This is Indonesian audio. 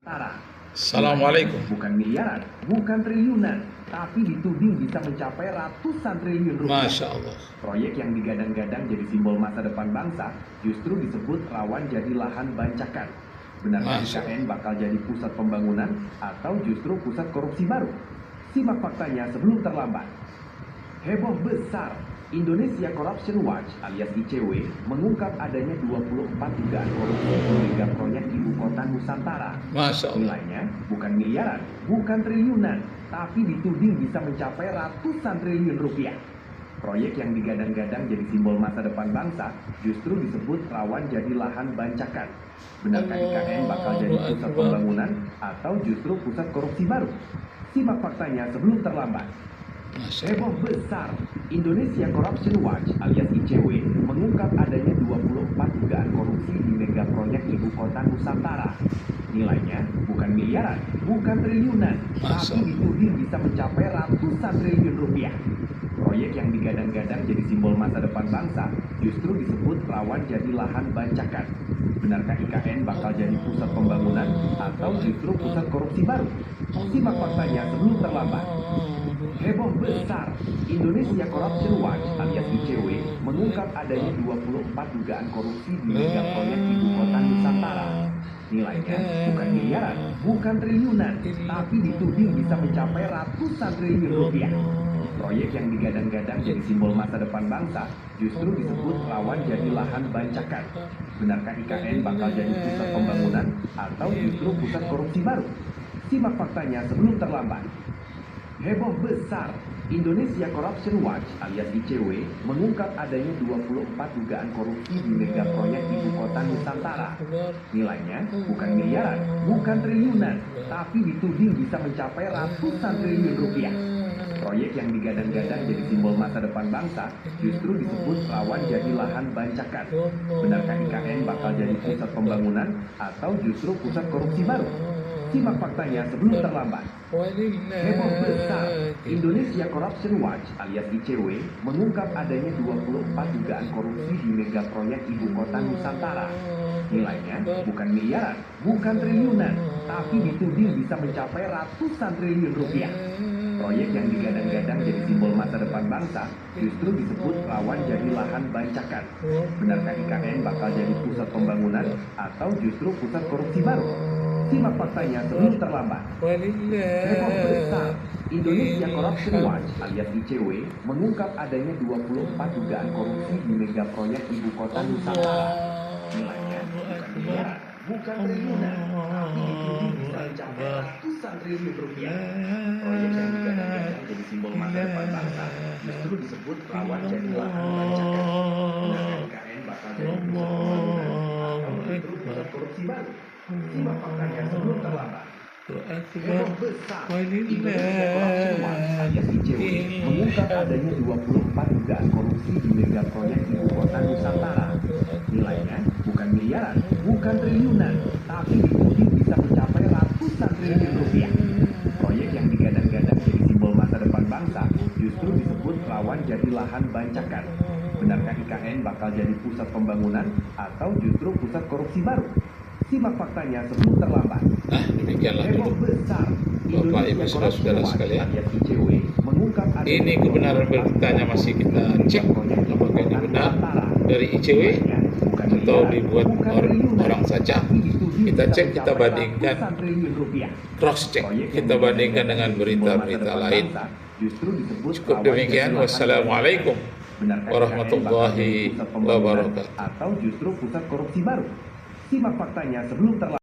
Tara. Assalamualaikum. Bukan miliaran, bukan triliunan, tapi dituding bisa mencapai ratusan triliun rupiah. Masya Allah. Proyek yang digadang-gadang jadi simbol masa depan bangsa justru disebut rawan jadi lahan bancakan. Benarkah IKN bakal jadi pusat pembangunan atau justru pusat korupsi baru? Simak faktanya sebelum terlambat. Heboh besar. Indonesia Corruption Watch alias ICW mengungkap adanya 24 dugaan korupsi di mega proyek ibu kota Nusantara. Masya Allah. Nilainya bukan miliaran, bukan triliunan, tapi dituding bisa mencapai ratusan triliun rupiah. Proyek yang digadang-gadang jadi simbol masa depan bangsa justru disebut rawan jadi lahan bancakan. Benarkah IKN bakal jadi pusat pembangunan atau justru pusat korupsi baru? Simak faktanya sebelum terlambat. Heboh besar. Indonesia Corruption Watch alias ICW mengungkap adanya 24 dugaan korupsi di mega proyek ibu kota Nusantara. Nilainya bukan miliaran, bukan triliunan, tapi dituding bisa mencapai ratusan triliun rupiah. Proyek yang digadang-gadang jadi simbol masa depan bangsa justru disebut rawan jadi lahan bancakan. Benarkah IKN bakal jadi pusat pembangunan atau justru pusat korupsi baru? Simak faktanya sebelum terlambat. Heboh besar. Indonesia Corruption Watch alias ICW mengungkap adanya 24 dugaan korupsi di mega proyek ibu kota Nusantara. Nilainya bukan miliaran, bukan triliunan, tapi dituding bisa mencapai ratusan triliun rupiah. Proyek yang digadang-gadang jadi simbol masa depan bangsa justru disebut rawan jadi lahan bancakan. Benarkah IKN bakal jadi pusat pembangunan atau justru pusat korupsi baru? Simak faktanya sebelum terlambat. Heboh besar. Indonesia Corruption Watch alias ICW mengungkap adanya 24 dugaan korupsi di mega proyek ibu kota Nusantara. Nilainya bukan miliaran, bukan triliunan, tapi dituding bisa mencapai ratusan triliun rupiah. Proyek yang digadang-gadang jadi simbol masa depan bangsa justru disebut rawan jadi lahan bancakan. Benarkah IKN bakal jadi pusat pembangunan atau justru pusat korupsi baru? Simak faktanya sebelum terlambat. Heboh besar. Indonesia Corruption Watch alias ICW mengungkap adanya 24 dugaan korupsi di mega proyek ibu kota Nusantara. Nilainya bukan miliaran, bukan triliunan, tapi dituding bisa mencapai ratusan triliun rupiah. Proyek yang digadang-gadang jadi simbol masa depan bangsa justru disebut rawan jadi lahan bancakan. Benarkah IKN bakal jadi pusat pembangunan atau justru pusat korupsi baru? Simak faktanya sebelum terlambat. Heboh besar. Indonesia Corruption Watch alias ICW mengungkap adanya 24 dugaan korupsi di mega proyek ibu kota Nusantara. Nilainya bukan miliaran, bukan triliunan, tapi dituding bisa mencapai ratusan triliun rupiah. Proyek yang digadang-gadang jadi simbol masa depan bangsa justru disebut rawan jadi lahan bancakan. Benarkah IKN bakal jadi pusat pembangunan atau justru pusat korupsi baru? Simak faktanya sebelum terlambat. Heboh besar. Indonesia Corruption Watch alias ICW mengungkap adanya 24 dugaan korupsi di mega proyek ibu kota Nusantara. Nilainya bukan miliaran, bukan triliunan, tapi dituding bisa mencapai ratusan triliun rupiah. Proyek yang digadang-gadang jadi simbol masa depan bangsa justru disebut rawan jadi lahan bancakan. Benarkah IKN bakal jadi pusat pembangunan atau justru pusat korupsi baru? Simak faktanya sebelum terlambat. Demikianlah dulu besar. Bapak Ibu saudara-saudara sekalian. Ini Ini kebenaran beritanya masih kita cek apakah ini benar dari ICW atau dibuat orang saja. Kita cek, kita bandingkan, cross check, kita bandingkan dengan berita-berita lain. Cukup demikian. Wassalamualaikum warahmatullahi wabarakatuh. Atau justru pusat korupsi baru? Simak faktanya sebelum terlambat.